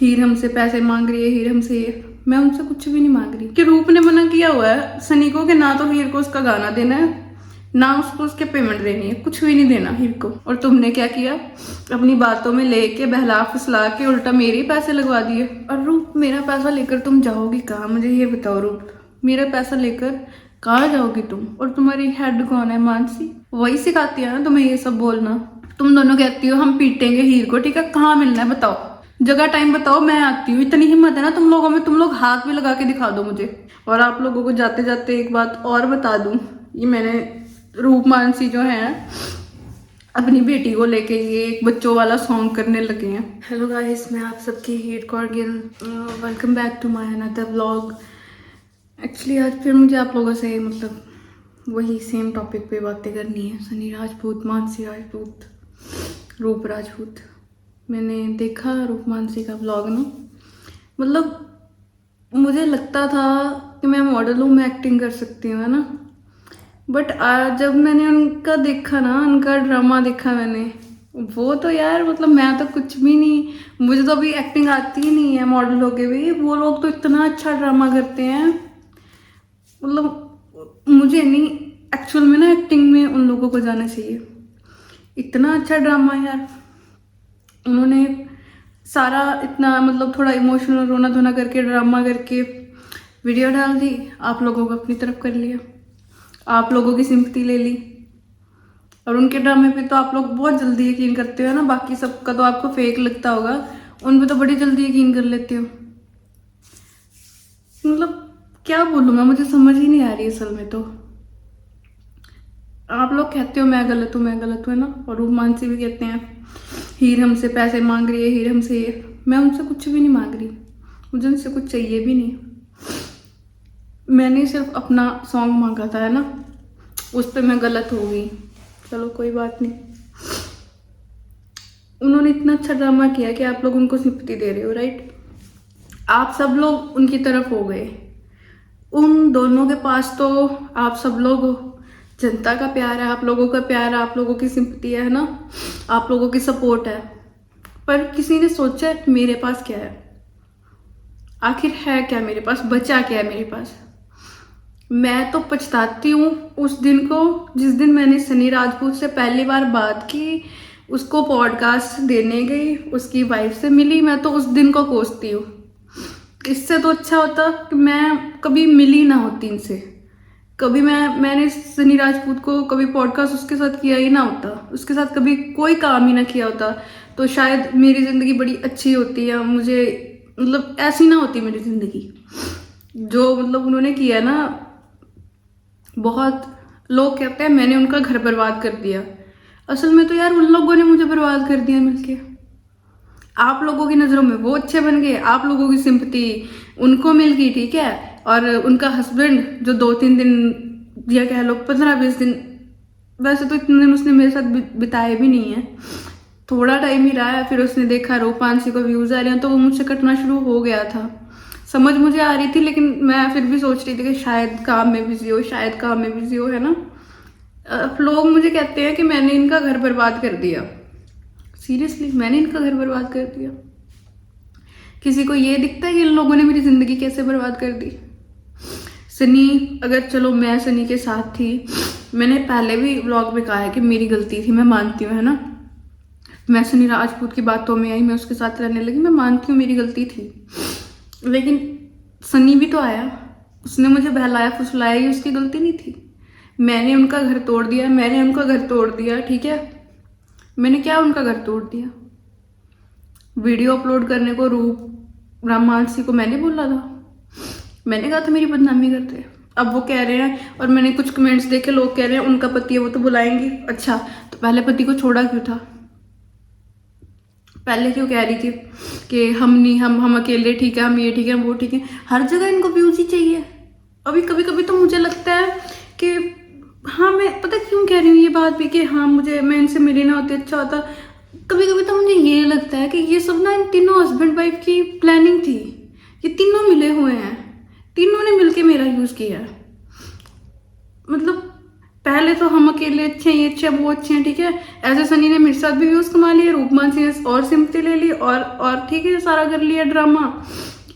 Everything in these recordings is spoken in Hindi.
हीर हमसे पैसे मांग रही है, हीर हमसे ये। मैं उनसे कुछ भी नहीं मांग रही। कि रूप ने मना किया हुआ है सनी को कि ना तो हीर को उसका गाना देना है, ना उसको उसके पेमेंट देनी है, कुछ भी नहीं देना हीर को। और तुमने क्या किया, अपनी बातों में लेके बहला फुसला के उल्टा मेरे ही पैसे लगवा दिए। और रूप मेरा पैसा लेकर तुम जाओगी कहाँ, मुझे ये बताओ रूप, मेरा पैसा लेकर कहाँ जाओगी तुम? और तुम्हारी हेड कौन है? मानसी, वही सिखाती है ना तुम्हें ये सब बोलना। तुम दोनों कहती हो हम पीटेंगे हीर को, ठीक है, कहाँ मिलना है बताओ, जगह टाइम बताओ, मैं आती हूँ। इतनी हिम्मत है ना तुम लोगों में, तुम लोग हाथ भी लगा के दिखा दो मुझे। और आप लोगों को जाते जाते एक बात और बता दूं, ये मैंने रूप मानसी जो है अपनी बेटी को लेके ये एक बच्चों वाला सॉन्ग करने लगे हैं। हेलो गाइस, मैं आप सबकी हीर कॉर्गिल, welcome back to my another vlog. Actually आज फिर मुझे आप लोगों से मतलब वही सेम टॉपिक पे बातें करनी है। सनी राजपूत, मानसी राजपूत, रूप राजपूत। मैंने देखा रूप मानसी का व्लॉग ना, मतलब मुझे लगता था कि मैं मॉडल हूँ, मैं एक्टिंग कर सकती हूँ, है ना। बट आज जब मैंने उनका देखा ना, उनका ड्रामा देखा मैंने, वो तो यार मतलब मैं तो कुछ भी नहीं, मुझे तो अभी एक्टिंग आती ही नहीं है मॉडल होके भी। वो लोग तो इतना अच्छा ड्रामा करते हैं, मतलब मुझे नहीं, एक्चुअल में ना एक्टिंग में उन लोगों को जाना चाहिए। इतना अच्छा ड्रामा यार, उन्होंने सारा इतना मतलब थोड़ा इमोशनल रोना धोना करके ड्रामा करके वीडियो डाल दी, आप लोगों को अपनी तरफ कर लिया, आप लोगों की सिंपैथी ले ली। और उनके ड्रामे पे तो आप लोग बहुत जल्दी यकीन करते हो ना, बाकी सबका तो आपको फेक लगता होगा, उन पे तो बड़ी जल्दी यकीन कर लेते हो। मतलब क्या बोलूँ मैं, मुझे समझ ही नहीं आ रही असल में। तो आप लोग कहते हो मैं गलत हूँ, मैं गलत हूँ, है ना। और रूप मानसी भी कहते हैं हीर हमसे पैसे मांग रही है, हीर हमसे ये। मैं उनसे कुछ भी नहीं मांग रही, मुझे उनसे कुछ चाहिए भी नहीं। मैंने सिर्फ अपना सॉन्ग मांगा था, है ना, उस पर मैं गलत हो गई, चलो कोई बात नहीं। उन्होंने इतना अच्छा ड्रामा किया कि आप लोग उनको सिंपैथी दे रहे हो, राइट। आप सब लोग उनकी तरफ हो गए, उन दोनों के पास तो आप सब लोग जनता का प्यार है, आप लोगों का प्यार है, आप लोगों की सिंपैथी है ना, आप लोगों की सपोर्ट है। पर किसी ने सोचा है मेरे पास क्या है, आखिर है क्या मेरे पास, बचा क्या है मेरे पास। मैं तो पछताती हूँ उस दिन को जिस दिन मैंने सनी राजपूत से पहली बार बात की, उसको पॉडकास्ट देने गई, उसकी वाइफ से मिली, मैं तो उस दिन को कोसती हूँ। इससे तो अच्छा होता कि मैं कभी मिली ना होती इनसे, कभी मैंने सनी राजपूत को कभी पॉडकास्ट उसके साथ किया ही ना होता, उसके साथ कभी कोई काम ही ना किया होता, तो शायद मेरी ज़िंदगी बड़ी अच्छी होती है। मुझे मतलब ऐसी ना होती मेरी ज़िंदगी, जो मतलब उन्होंने किया ना। बहुत लोग कहते हैं मैंने उनका घर बर्बाद कर दिया, असल में तो यार उन लोगों ने मुझे बर्बाद कर दिया मिलके। आप लोगों की नज़रों में वो अच्छे बन गए, आप लोगों की सिंपैथी उनको मिल गई, ठीक है। और उनका हस्बैंड जो 2-3 दिन या कह लो 15-20 दिन, वैसे तो इतने दिन उसने मेरे साथ बिताए भी नहीं है, थोड़ा टाइम ही रहा है। फिर उसने देखा रूप मानसी को व्यूज़ आ रहे हैं तो वो मुझसे कटना शुरू हो गया था। समझ मुझे आ रही थी, लेकिन मैं फिर भी सोच रही थी कि शायद काम में बिजी हो, शायद काम में बिजी हो, है ना। लोग मुझे कहते हैं कि मैंने इनका घर बर्बाद कर दिया। सीरियसली मैंने इनका घर बर्बाद कर दिया? किसी को ये दिखता है कि इन लोगों ने मेरी जिंदगी कैसे बर्बाद कर दी? सनी, अगर चलो मैं सनी के साथ थी, मैंने पहले भी व्लॉग में कहा है कि मेरी गलती थी, मैं मानती हूँ, है ना। मैं सनी राजपूत की बातों में आई, मैं उसके साथ रहने लगी, मैं मानती हूँ मेरी गलती थी। लेकिन सनी भी तो आया, उसने मुझे बहलाया फुसलाया, ये उसकी गलती नहीं थी। मैंने उनका घर तोड़ दिया, मैंने उनका घर तोड़ दिया, ठीक है। मैंने क्या उनका घर तोड़ दिया? वीडियो अपलोड करने को रूप राम मानसी को मैंने बोला था, मैंने कहा था मेरी बदनामी करते हैं। अब वो कह रहे हैं, और मैंने कुछ कमेंट्स देखे, लोग कह रहे हैं उनका पति है वो तो बुलाएंगे। अच्छा, तो पहले पति को छोड़ा क्यों था? पहले क्यों कह रही थी कि हम नहीं, हम अकेले ठीक है, हम ये ठीक है, हम वो ठीक है। हर जगह इनको व्यूज ही चाहिए। अभी कभी कभी तो मुझे लगता है कि हाँ, मैं पता क्यों कह रही हूँ ये बात भी कि हाँ मुझे, मैं इनसे मिली ना होती अच्छा होता। कभी कभी तो मुझे ये लगता है कि ये सब ना इन तीनों हस्बैंड वाइफ की प्लानिंग थी। ये तीनों मिले हुए हैं, तीनों ने मिलके मेरा यूज किया है। मतलब पहले तो हम अकेले अच्छे हैं, ये अच्छे हैं, वो अच्छे हैं, ठीक है। ऐसे सनी ने मेरे साथ भी व्यूज कमा लिए, रूपमान सिंह ने और सिंपति ले ली, और ठीक है सारा कर लिया ड्रामा।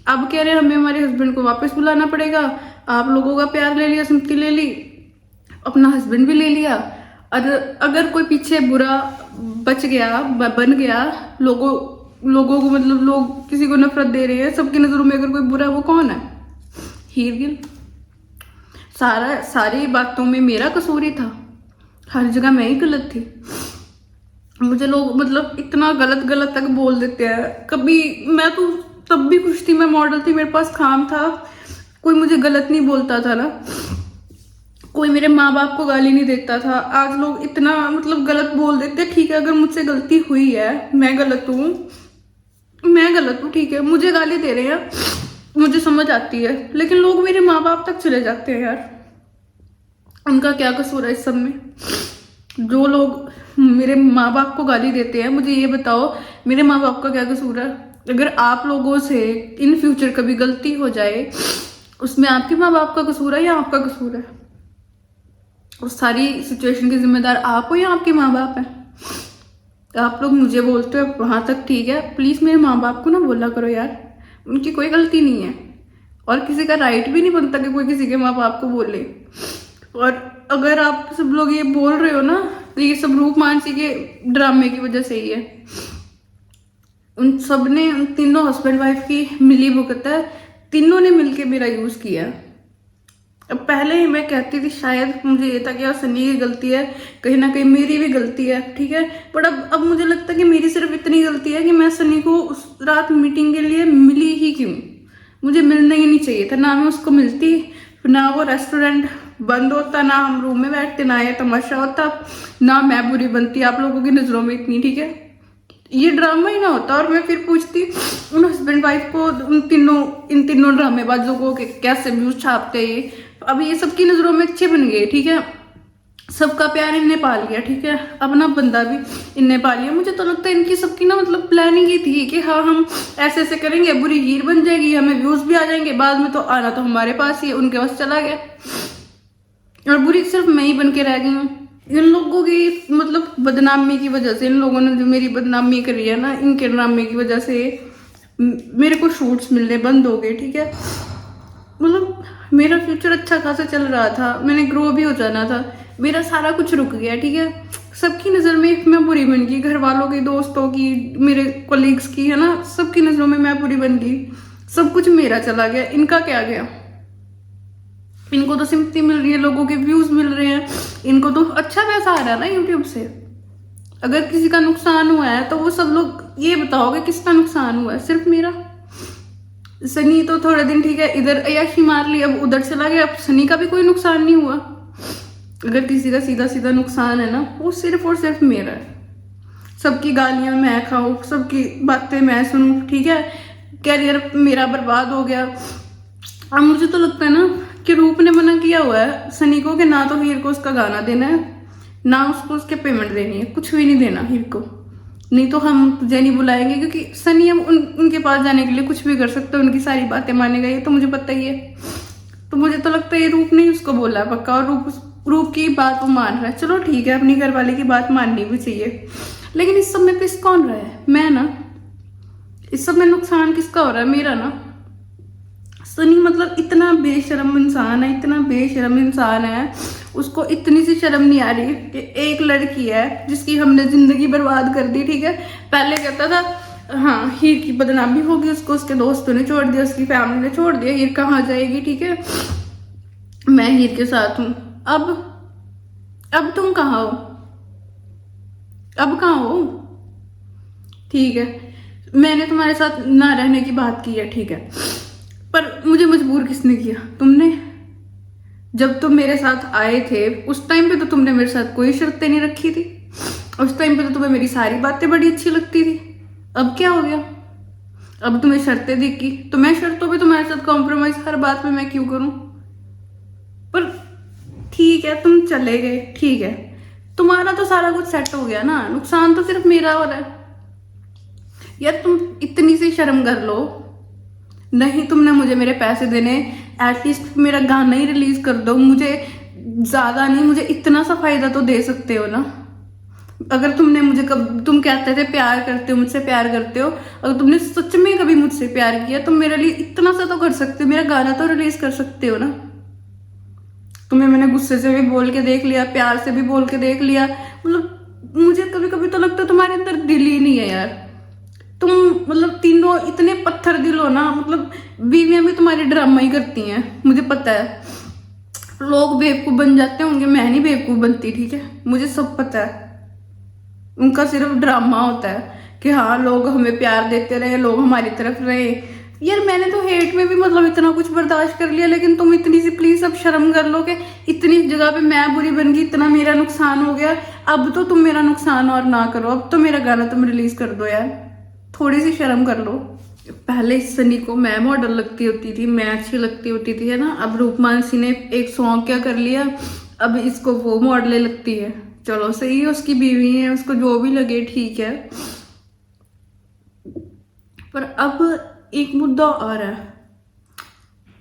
अब कह रहे हैं हमें हमारे हस्बैंड को वापस बुलाना पड़ेगा, आप लोगों का प्यार ले लिया, सिंपति ले ली, अपना हस्बैंड भी ले लिया। और अगर कोई पीछे बुरा बच गया, बन गया, लोगों को मतलब लोग किसी को नफरत दे रहे हैं, सबकी नजरों में अगर कोई बुरा है, वो कौन है? हीर गिल। सारी बातों में मेरा कसूर ही था, हर जगह मैं ही गलत थी। मुझे लोग मतलब इतना गलत गलत तक बोल देते हैं। कभी मैं तो तब भी खुश थी, मैं मॉडल थी, मेरे पास काम था, कोई मुझे गलत नहीं बोलता था ना, कोई मेरे माँ बाप को गाली नहीं देता था। आज लोग इतना मतलब गलत बोल देते। ठीक है, अगर मुझसे गलती हुई है, मैं गलत हूँ, ठीक है, मुझे गाली दे रहे हैं, मुझे समझ आती है, लेकिन लोग मेरे माँ बाप तक चले जाते हैं यार। उनका क्या कसूर है इस सब में? जो लोग मेरे माँ बाप को गाली देते हैं, मुझे ये बताओ मेरे माँ बाप का क्या कसूर है? अगर आप लोगों से इन फ्यूचर कभी गलती हो जाए, उसमें आपके माँ बाप का कसूर है या आपका कसूर है? उस सारी सिचुएशन के जिम्मेदार आप हो या आपके माँ बाप हैं? आप लोग मुझे बोलते हो वहां तक ठीक है, प्लीज मेरे माँ बाप को ना बोला करो यार, उनकी कोई गलती नहीं है, और किसी का राइट भी नहीं बनता कि कोई किसी के माँ बाप को बोले। और अगर आप सब लोग ये बोल रहे हो ना, तो ये सब रूपमान सिंह के ड्रामे की वजह से ही है। उन सब ने, उन तीनों हस्बैंड वाइफ की मिली भुगत है, तीनों ने मिलके मेरा यूज किया। अब पहले ही मैं कहती थी शायद मुझे ये था कि यार सनी की गलती है, कहीं ना कहीं मेरी भी गलती है, ठीक है, बट अब मुझे लगता है कि मेरी सिर्फ इतनी गलती है कि मैं सनी को उस रात मीटिंग के लिए मिली ही क्यों? मुझे मिलना ही नहीं चाहिए था, ना मैं उसको मिलती, ना वो रेस्टोरेंट बंद होता, ना हम रूम में बैठते, ना ये तमाशा होता, ना मैं बुरी बनती आप लोगों की नजरों में इतनी, ठीक है, ये ड्रामा ही ना होता। और मैं फिर पूछती उन हस्बैंड वाइफ को, इन तीनों ड्रामेबाजों को कि कैसे व्यूज छापते ये, अब ये सबकी नजरों में अच्छे बन गए, ठीक है, सबका प्यार इनने पा लिया, ठीक है, अपना बंदा भी इनने पा लिया। मुझे तो लगता है इनकी सबकी ना मतलब प्लानिंग ही थी कि हाँ हम ऐसे ऐसे करेंगे, बुरी हीर बन जाएगी, हमें व्यूज भी आ जाएंगे, बाद में तो आना तो हमारे पास ही है, उनके पास चला गया, और बुरी सिर्फ मैं ही बन के रह गई हूँ। इन लोगों की मतलब बदनामी की वजह से, इन लोगों ने जो मेरी बदनामी करी है ना, इनके ड्रामे की वजह से मेरे को शूट्स मिलने बंद हो गए, ठीक है, मतलब मेरा फ्यूचर अच्छा खासा चल रहा था, मैंने ग्रो भी हो जाना था, मेरा सारा कुछ रुक गया, ठीक है, सबकी नज़र में मैं बुरी बन गई, घर वालों की, दोस्तों की, मेरे कोलीग्स की, है ना, सबकी नज़रों में मैं बुरी बन गई, सब कुछ मेरा चला गया, इनका क्या गया? इनको तो सिंपैथी मिल रही है, लोगों के व्यूज मिल रहे हैं, इनको तो अच्छा पैसा आ रहा है ना यूट्यूब से। अगर किसी का नुकसान हुआ है तो वो सब लोग ये बताओगे किसका नुकसान हुआ है? सिर्फ मेरा। सनी तो थोड़े दिन ठीक है इधर अय्याशी मार ली, अब उधर चला गया, अब सनी का भी कोई नुकसान नहीं हुआ। अगर किसी का सीधा सीधा नुकसान है ना, वो सिर्फ और सिर्फ मेरा है। सबकी गालियां मैं खाऊं, सबकी बातें मैं सुनूं, ठीक है, कैरियर मेरा बर्बाद हो गया। अब मुझे तो लगता है ना कि रूप ने मना किया हुआ है सनी को कि ना तो हीर को उसका गाना देना है, ना उसको उसके पेमेंट देनी है, कुछ भी नहीं देना हीर को, नहीं तो हम तुझे नहीं बुलाएंगे। क्योंकि सनी हम उनके पास जाने के लिए कुछ भी कर सकते हैं, उनकी सारी बातें मानेगा, ये तो मुझे पता ही है। तो मुझे तो लगता है ये रूप ने ही उसको बोला है पक्का, और रूप की बात वो मान रहा है। चलो ठीक है, अपनी घर वाले की बात माननी भी चाहिए, लेकिन इस सब में पिस कौन रहा है? मैं ना। इस सब में नुकसान किसका हो रहा है? मेरा ना। सनी मतलब इतना बेशर्म इंसान है, इतना बेशर्म इंसान है, उसको इतनी सी शर्म नहीं आ रही कि एक लड़की है जिसकी हमने जिंदगी बर्बाद कर दी, ठीक है। पहले कहता था हाँ हीर की बदनामी होगी, उसको उसके दोस्तों ने छोड़ दिया, उसकी फैमिली ने छोड़ दिया, हीर कहाँ जाएगी, ठीक है, मैं हीर के साथ हूं। अब तुम कहाँ हो? अब कहाँ हो? ठीक है, मैंने तुम्हारे साथ ना रहने की बात की है, ठीक है, पर मुझे मजबूर किसने किया? तुमने। जब तुम मेरे साथ आए थे उस टाइम पे तो तुमने मेरे साथ कोई शर्तें नहीं रखी थी, उस टाइम पे तो तुम्हें मेरी सारी बातें बड़ी अच्छी लगती थी। अब क्या हो गया? अब तुम्हें शर्तें दिखी तो मैं शर्तों पे तुम्हारे साथ कॉम्प्रोमाइज हर बात पे मैं क्यों करूं? पर ठीक है, तुम चले गए, ठीक है, तुम्हारा तो सारा कुछ सेट हो गया ना, नुकसान तो सिर्फ मेरा हो रहा है। यार तुम इतनी सी शर्म कर लो, नहीं तुमने मुझे मेरे पैसे देने, एटलीस्ट मेरा गाना ही रिलीज कर दो, मुझे ज्यादा नहीं, मुझे इतना सा फायदा तो दे सकते हो ना। अगर तुमने मुझे तुम कहते थे प्यार करते हो, मुझसे प्यार करते हो, अगर तुमने सच में कभी मुझसे प्यार किया तो मेरे लिए इतना सा तो कर सकते हो, मेरा गाना तो रिलीज कर सकते हो ना। तुम्हें मैंने गुस्से से भी बोल के देख लिया, प्यार से भी बोल के देख लिया, मतलब मुझे कभी कभी तो लगता है तुम्हारे अंदर दिल ही नहीं है यार। तुम मतलब तीनों इतने पत्थर दिल हो ना, मतलब बीवियां भी तुम्हारी ड्रामा ही करती हैं, मुझे पता है। लोग बेवकूफ बन जाते होंगे, मैं नहीं बेवकूफ बनती, ठीक है, मुझे सब पता है। उनका सिर्फ ड्रामा होता है कि हाँ लोग हमें प्यार देते रहे, लोग हमारी तरफ रहे। यार मैंने तो हेट में भी मतलब इतना कुछ बर्दाश्त कर लिया, लेकिन तुम इतनी सी प्लीज अब शर्म कर लो कि इतनी जगह पे मैं बुरी बन गई, इतना मेरा नुकसान हो गया, अब तो तुम मेरा नुकसान और ना करो, अब तो मेरा गाना तुम रिलीज कर दो यार, थोड़ी सी शर्म कर लो। पहले सनी को मैं मॉडल लगती होती थी, मैं अच्छी लगती होती थी, है ना। अब रूपमानसी ने एक सॉन्ग क्या कर लिया, अब इसको वो मॉडल लगती है। चलो सही है, उसकी बीवी है, उसको जो भी लगे ठीक है। पर अब एक मुद्दा और है,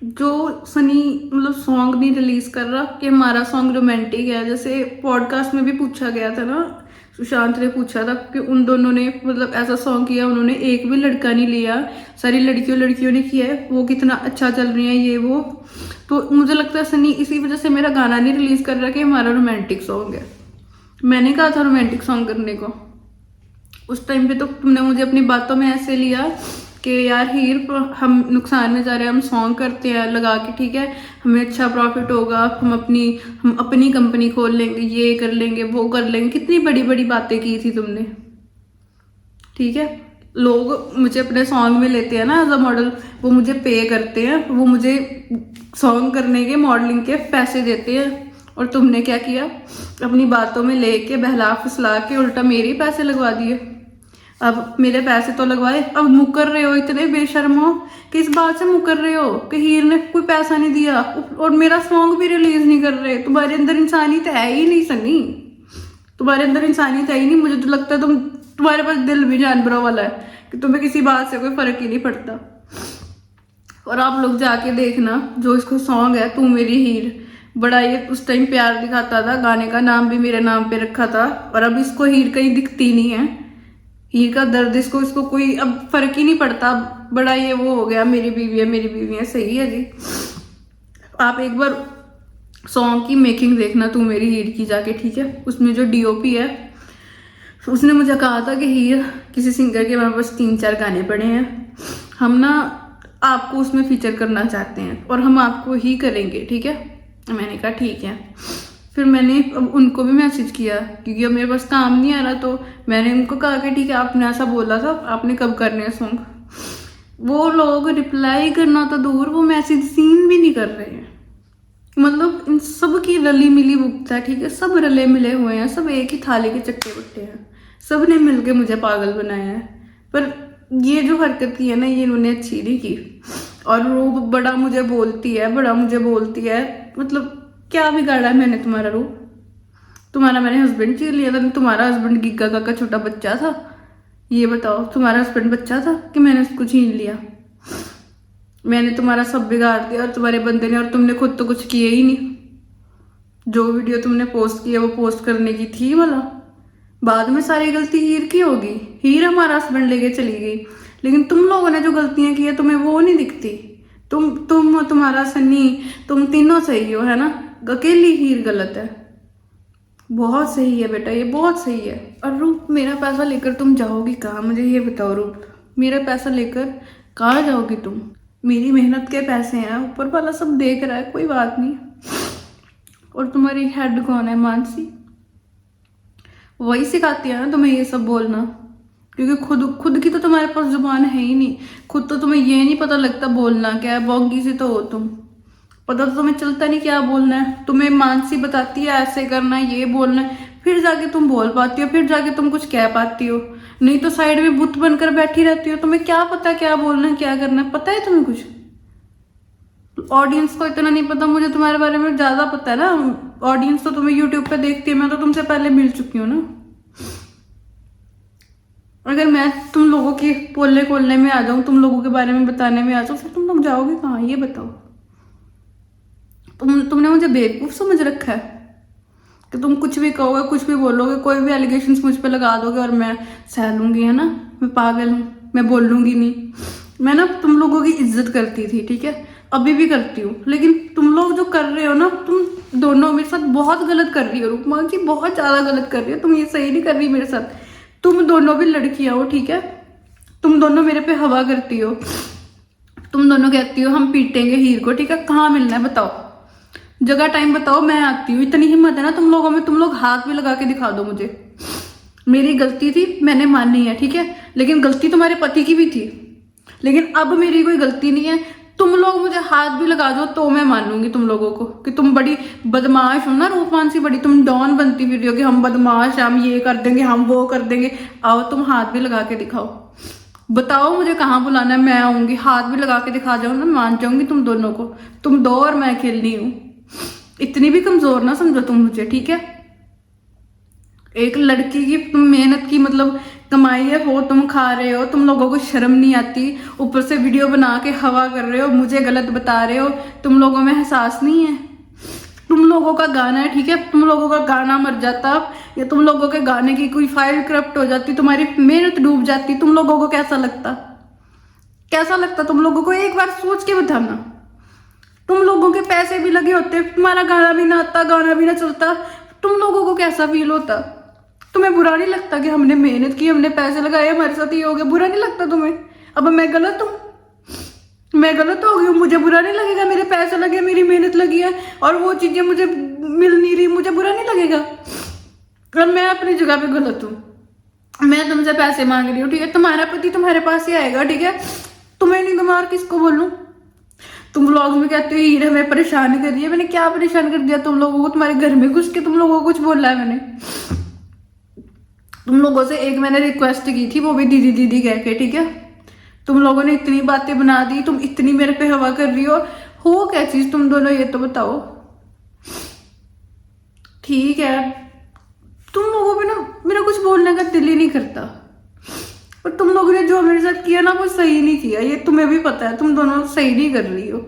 जो सनी मतलब सॉन्ग नहीं रिलीज कर रहा कि हमारा सॉन्ग रोमांटिक है। जैसे पॉडकास्ट में भी पूछा गया था ना, सुशांत ने पूछा था कि उन दोनों ने मतलब ऐसा सॉन्ग किया, उन्होंने एक भी लड़का नहीं लिया, सारी लड़कियों ने किया है, वो कितना अच्छा चल रही है ये वो। तो मुझे लगता है सनी इसी वजह से मेरा गाना नहीं रिलीज कर रहा कि हमारा रोमांटिक सॉन्ग है। मैंने कहा था रोमांटिक सॉन्ग करने को, उस टाइम पे तो तुमने मुझे अपनी बातों में ऐसे लिया कि यार हीर हम नुकसान में जा रहे हैं, हम सॉन्ग करते हैं लगा के, ठीक है, हमें अच्छा प्रॉफिट होगा, हम अपनी कंपनी खोल लेंगे, ये कर लेंगे वो कर लेंगे, कितनी बड़ी बड़ी बातें की थी तुमने, ठीक है। लोग मुझे अपने सॉन्ग में लेते हैं ना एज अ मॉडल, वो मुझे पे करते हैं, वो मुझे सॉन्ग करने के मॉडलिंग के पैसे देते हैं। और तुमने क्या किया, अपनी बातों में लेके बहला फुसला के उल्टा मेरे ही पैसे लगवा दिए। अब मेरे पैसे तो लगवाए, अब मुकर रहे हो, इतने बेशर्म हो, किस बात से मुकर रहे हो कि हीर ने कोई पैसा नहीं दिया और मेरा सॉन्ग भी रिलीज नहीं कर रहे। तुम्हारे अंदर इंसानियत है ही नहीं सनी, तुम्हारे अंदर इंसानियत है ही नहीं। मुझे तो लगता है तुम्हारे पास दिल भी जानवरों वाला है कि तुम्हें किसी बात से कोई फर्क ही नहीं पड़ता। और आप लोग जाके देखना, जो इसको सॉन्ग है तू मेरी हीर, बड़ा ये उस टाइम प्यार दिखाता था, गाने का नाम भी मेरे नाम पे रखा था, और अब इसको हीर कहीं दिखती नहीं है, हीर का दर्द इसको कोई अब फर्क ही नहीं पड़ता। बड़ा ये वो हो गया, मेरी बीवी है मेरी बीवी है। सही है जी, आप एक बार सॉन्ग की मेकिंग देखना तू मेरी हीर की जाके, ठीक है। उसमें जो डीओपी है उसने मुझे कहा था कि हीर किसी सिंगर के हमारे पास 3-4 गाने पड़े हैं, हम ना आपको उसमें फीचर करना चाहते हैं और हम आपको ही करेंगे, ठीक है। मैंने कहा ठीक है। फिर मैंने अब उनको भी मैसेज किया क्योंकि अब मेरे पास काम नहीं आ रहा, तो मैंने उनको कहा कि ठीक है आपने ऐसा बोला था, आपने कब करने हैं सॉन्ग। वो लोग रिप्लाई करना तो दूर, वो मैसेज सीन भी नहीं कर रहे हैं। मतलब इन सब की रली मिली भुगत है, ठीक है, सब रले मिले हुए हैं, सब एक ही थाली के चट्टे बट्टे हैं, सब ने मिलके मुझे पागल बनाया है। पर ये जो हरकत की है ना, ये इन्होंने अच्छी नहीं की। और रूप बड़ा मुझे बोलती है, बड़ा मुझे बोलती है, मतलब क्या बिगाड़ा है मैंने तुम्हारा रूप? तुम्हारा मैंने हस्बैंड छीन लिया था? तुम्हारा हस्बैंड गिग्गा का छोटा बच्चा था? ये बताओ, तुम्हारा हस्बैंड बच्चा था कि मैंने उसको छीन लिया? मैंने तुम्हारा सब बिगाड़ दिया और तुम्हारे बंदे ने, और तुमने खुद तो कुछ किए ही नहीं। जो वीडियो तुमने पोस्ट किया वो पोस्ट करने की थी वाला, बाद में सारी गलती हीर की होगी, हीर हमारा हस्बैंड लेके चली गई। लेकिन तुम लोगों ने जो गलतियां की है तुम्हें वो नहीं दिखती। तुम तुम्हारा सन्नी, तुम तीनों सही हो, है ना, अकेली हीर गलत है। बहुत सही है बेटा, ये बहुत सही है। और रूप, मेरा पैसा लेकर तुम जाओगी कहाँ, मुझे ये बताओ रूप, मेरा पैसा लेकर कहाँ जाओगी तुम? मेरी मेहनत के पैसे हैं, ऊपर वाला सब देख रहा है, कोई बात नहीं। और तुम्हारी हेड कौन है? मानसी, वही सिखाती है ना तुम्हें ये सब बोलना, क्योंकि खुद की तो तुम्हारे पास जुबान है ही नहीं। खुद तो तुम्हें ये नहीं पता लगता बोलना क्या है, बोंगी सी तो हो तुम, पता तो तुम्हें चलता नहीं क्या बोलना है। तुम्हें मानसी बताती है ऐसे करना है, ये बोलना है, फिर जाके तुम बोल पाती हो, फिर जाके तुम कुछ कह पाती हो, नहीं तो साइड में बुत बनकर बैठी रहती हो। तुम्हें क्या पता क्या बोलना है क्या करना है? पता है तुम्हें कुछ? ऑडियंस को इतना नहीं पता, मुझे तुम्हारे बारे में ज्यादा पता है ना। ऑडियंस तो तुम्हें यूट्यूब पे देखती है, मैं तो तुमसे पहले मिल चुकी हूँ ना। अगर मैं तुम लोगों के बोलने खोलने में आ जाऊं, तुम लोगों के बारे में बताने में आ जाऊं, फिर तुम लोग जाओगे कहाँ, ये बताओ। तुमने मुझे बेवकूफ़ समझ रखा है कि तुम कुछ भी कहोगे, कुछ भी बोलोगे, कोई भी एलिगेशंस मुझ पे लगा दोगे और मैं सह लूंगी, है ना? मैं पागल हूँ, मैं बोल लूंगी नहीं। मैं ना तुम लोगों की इज्जत करती थी, ठीक है, अभी भी करती हूँ, लेकिन तुम लोग जो कर रहे हो ना, तुम दोनों मेरे साथ बहुत गलत कर रही हो रूपमान जी, बहुत ज़्यादा गलत कर रही हो। तुम ये सही नहीं कर रही मेरे साथ। तुम दोनों भी लड़कियां हो, ठीक है, तुम दोनों मेरे पे हवा करती हो, तुम दोनों कहती हो हम पीटेंगे हीर को, ठीक है, कहाँ मिलना है बताओ, जगह टाइम बताओ, मैं आती हूँ। इतनी हिम्मत है ना तुम लोगों में, तुम लोग हाथ भी लगा के दिखा दो मुझे। मेरी गलती थी, मैंने मानी है, ठीक है, लेकिन गलती तुम्हारे पति की भी थी, लेकिन अब मेरी कोई गलती नहीं है। तुम लोग मुझे हाथ भी लगा दो तो मैं मानूंगी तुम लोगों को कि तुम बड़ी बदमाश हो ना रूपमान सी, बड़ी तुम डॉन बनती फिर हो कि हम बदमाश, हम ये कर देंगे, हम वो कर देंगे। आओ तुम हाथ भी लगा के दिखाओ, बताओ मुझे कहाँ बुलाना है, मैं आऊंगी। हाथ भी लगा के दिखा जाओ ना, मान जाऊंगी तुम दोनों को। तुम दो और मैं खेलनी हूँ। इतनी भी कमजोर ना समझो तुम मुझे, ठीक है। एक लड़की की तुम मेहनत की मतलब कमाई है वो तुम खा रहे हो, तुम लोगों को शर्म नहीं आती, ऊपर से वीडियो बना के हवा कर रहे हो, मुझे गलत बता रहे हो। तुम लोगों में एहसास नहीं है? तुम लोगों का गाना है, ठीक है, तुम लोगों का गाना मर जाता या तुम लोगों के गाने की कोई फाइल करप्ट हो जाती, तुम्हारी मेहनत डूब जाती, तुम लोगों को कैसा लगता? कैसा लगता तुम लोगों को? एक बार सोच के बताना। तुम लोगों के पैसे भी लगे होते, तुम्हारा गाना भी ना आता, गाना भी ना चलता, तुम लोगों को कैसा फील होता? तुम्हें बुरा नहीं लगता कि हमने मेहनत की, हमने पैसे लगाए, हमारे साथ ये हो गया? बुरा नहीं लगता तुम्हें? अब मैं गलत हूँ? मैं गलत हो गई हूँ? मुझे बुरा नहीं लगेगा? मेरे पैसे लगे, मेरी मेहनत लगी है और वो चीजें मुझे मिल नहीं रही, मुझे बुरा नहीं लगेगा? और मैं अपनी जगह पे गलत हूँ। मैं तुमसे पैसे मांग रही हूँ, ठीक है, तुम्हारा पति तुम्हारे पास ही आएगा, ठीक है, तुम्हें नहीं दूंगा और किसको बोलूं? तुम व्लॉग में कहते हो हीर हमें परेशान कर रही है। मैंने क्या परेशान कर दिया तुम लोगों को? तुम्हारे घर में घुस के तुम लोगों को कुछ बोला है मैंने? तुम लोगों से एक मैंने रिक्वेस्ट की थी, वो भी दीदी दीदी कह के, ठीक है, तुम लोगों ने इतनी बातें बना दी, तुम इतनी मेरे पे हवा कर रही हो क्या चीज तुम दोनों, ये तो बताओ। ठीक है, तुम लोगों पे ना मेरा कुछ बोलने का दिल ही नहीं करता, पर तुम लोगों ने जो मेरे साथ किया ना वो सही नहीं किया, ये तुम्हें भी पता है, तुम दोनों सही नहीं कर रही हो।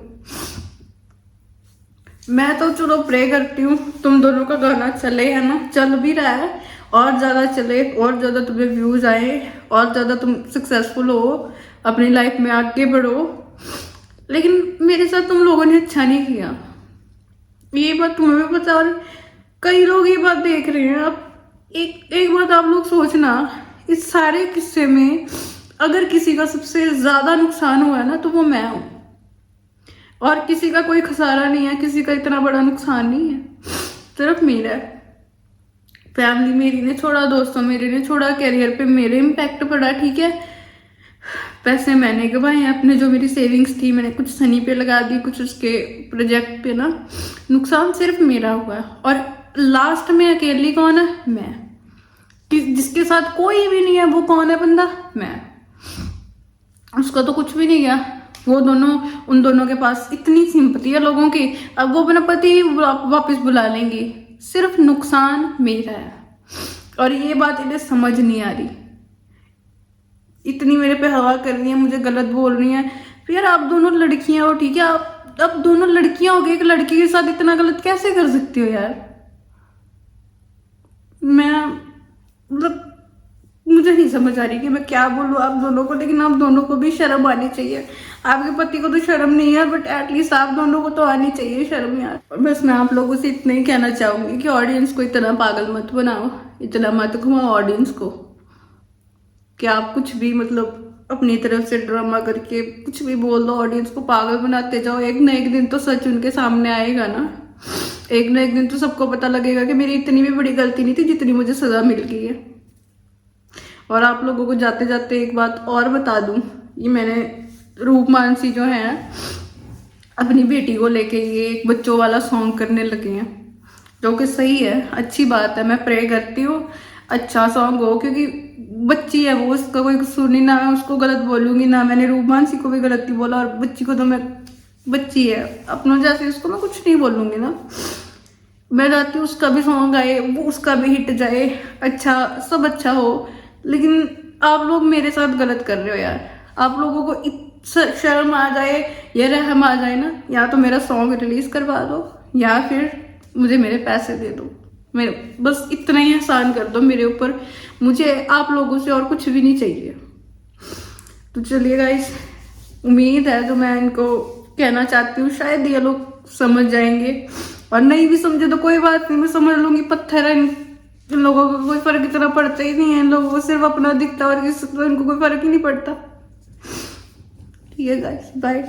मैं तो चलो प्रे करती हूँ तुम दोनों का गाना चले, है ना, चल भी रहा है, और ज़्यादा चले, और ज़्यादा तुम्हें व्यूज़ आए, और ज़्यादा तुम सक्सेसफुल हो, अपनी लाइफ में आगे बढ़ो। लेकिन मेरे साथ तुम लोगों ने अच्छा नहीं किया, ये बात तुम्हें भी पता, और कई लोग ये बात देख रहे हैं। आप एक बात आप लोग सोचना, इस सारे किस्से में अगर किसी का सबसे ज़्यादा नुकसान हुआ है ना तो वो मैं हूँ, और किसी का कोई खसारा नहीं है, किसी का इतना बड़ा नुकसान नहीं है, सिर्फ मेरा है। फैमिली मेरी ने छोड़ा, दोस्तों मेरे ने छोड़ा, कैरियर पे मेरे इम्पैक्ट पड़ा, ठीक है, पैसे मैंने गवाए अपने, जो मेरी सेविंग्स थी मैंने कुछ सनी पे लगा दी, कुछ उसके प्रोजेक्ट पे ना, नुकसान सिर्फ मेरा हुआ है। और लास्ट में अकेली कौन है? मैं। जिसके साथ कोई भी नहीं है वो कौन है बंदा? मैं। उसका तो कुछ भी नहीं गया, वो दोनों, उन दोनों के पास इतनी सिंपैथी है लोगों की, अब वो अपना पति वापस बुला लेंगी, सिर्फ नुकसान मेरा है। और ये बात इन्हें समझ नहीं आ रही, इतनी मेरे पे हवा कर रही है, मुझे गलत बोल रही है। फिर आप दोनों लड़कियां हो, ठीक है, आप दोनों लड़कियां हो गई, एक लड़की के साथ इतना गलत कैसे कर सकती हो यार? मैं मतलब मुझे नहीं समझ आ रही कि मैं क्या बोलूँ आप दोनों को, लेकिन आप दोनों को भी शर्म आनी चाहिए। आपके पति को तो शर्म नहीं है, बट एटलीस्ट आप दोनों को तो आनी चाहिए शर्म यार। और बस मैं आप लोगों से इतना ही कहना चाहूंगी कि ऑडियंस को इतना पागल मत बनाओ, इतना मत घुमाओ ऑडियंस को कि आप कुछ भी मतलब अपनी तरफ से ड्रामा करके कुछ भी बोल दो, ऑडियंस को पागल बनाते जाओ। एक ना एक दिन तो सच उनके सामने आएगा ना, एक ना एक दिन तो सबको पता लगेगा कि मेरी इतनी भी बड़ी गलती नहीं थी जितनी मुझे सजा मिल गई है। और आप लोगों को जाते जाते एक बात और बता दूं, ये मैंने रूपमान सी जो है अपनी बेटी को लेके ये एक बच्चों वाला सॉन्ग करने लगे हैं, जो कि सही है, अच्छी बात है। मैं प्रे करती हूँ अच्छा सॉन्ग हो, क्योंकि बच्ची है वो, उसका कोई कसूर नहीं, ना मैं उसको गलत बोलूंगी, ना मैंने रूपमान सी को भी गलत ही बोला, और बच्ची को तो मैं, बच्ची है अपनों जैसे, उसको मैं कुछ नहीं बोलूंगी ना। मैं चाहती हूँ उसका भी सॉन्ग आए, वो उसका भी हिट जाए, अच्छा सब अच्छा हो। लेकिन आप लोग मेरे साथ गलत कर रहे हो यार। आप लोगों को शर्म आ जाए या रहम आ जाए ना, या तो मेरा सॉन्ग रिलीज करवा दो या फिर मुझे मेरे पैसे दे दो। मेरे बस इतना ही एहसान कर दो मेरे ऊपर, मुझे आप लोगों से और कुछ भी नहीं चाहिए। तो चलिए गाइस, उम्मीद है जो मैं इनको कहना चाहती हूँ शायद ये लोग समझ जाएंगे, और नहीं भी समझे तो कोई बात नहीं, मैं समझ लूंगी। पत्थर है, इन लोगों को कोई फर्क इतना पड़ता ही नहीं है, इन लोगों को सिर्फ अपना दिखता और किसी तो इनको कोई फर्क ही नहीं पड़ता। ठीक है गाइस, बाय।